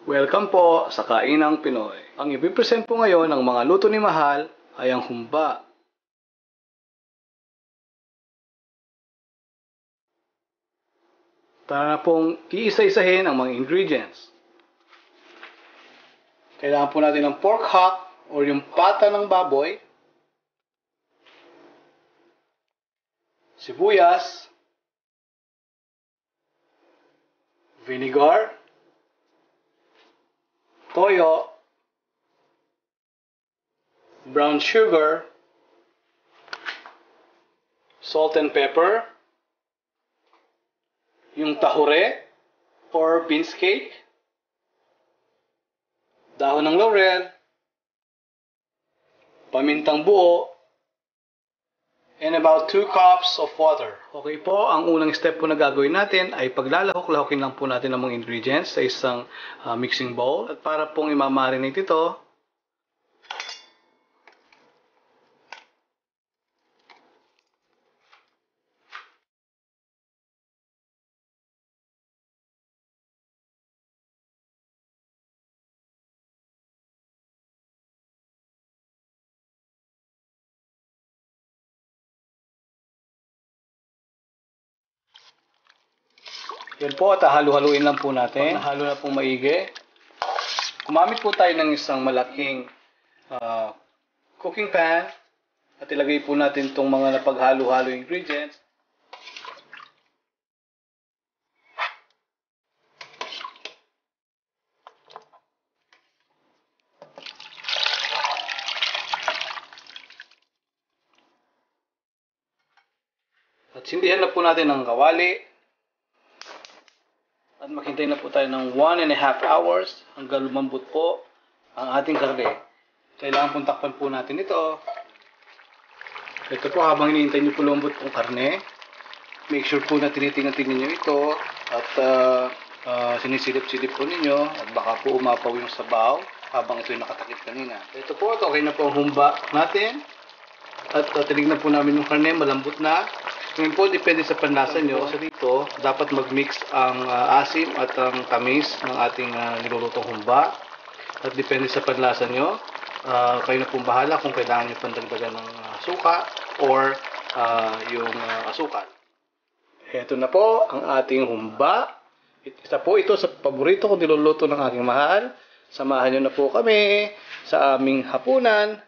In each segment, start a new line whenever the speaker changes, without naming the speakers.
Welcome po sa Kainang Pinoy. Ang ipipresent po ngayon ng mga luto ni Mahal ay ang humba. Tara na pong iisa-isahin ang mga ingredients. Kailangan po natin ng pork hock o yung pata ng baboy, sibuyas, vinegar, toyo, brown sugar, salt and pepper, yung tahure or beans cake, dahon ng laurel, pamintang buo, and about 2 cups of water. Okay po, ang unang step po na gagawin natin ay paglalahok-lahokin lang po natin ang mga ingredients sa isang mixing bowl. At para pong imamarinate ito, yan po, at halu-haluin lang po natin. Pag nahalo na pong maigi, gumamit po tayo ng isang malaking cooking pan at ilagay po natin itong mga napaghalo-halo ingredients. At sindihan na po natin ng kawali. At maghintay na po tayo ng 1.5 hours hanggang lumambot po ang ating karne. Kailangan pong takpan po natin ito. Ito po, habang hinihintay nyo po lumambot pong karne, make sure po na tinitingnan nyo ito at sinisilip-silip po ninyo at baka po umapaw yung sabaw habang ito yung nakatakip kanina. Ito po, okay na po ang humba natin at tinignan po namin yung karne, malambot na. Ngayon po, depende sa panlasa nyo. Kasi dito, dapat mag-mix ang asim at ang tamis ng ating nilulutong humba. At depende sa panlasa nyo, kayo na pong bahala kung kailangan nyo pandagdagan ng suka or yung asukal. Ito na po ang ating humba. Isa po ito sa paborito kong niluluto ng aking mahal. Samahan nyo na po kami sa aming hapunan.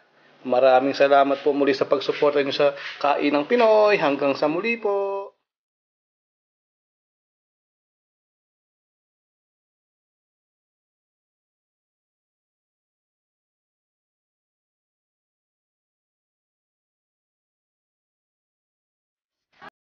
Maraming salamat po muli sa pagsuporta niyo sa Kainang Pinoy. Hanggang sa muli po.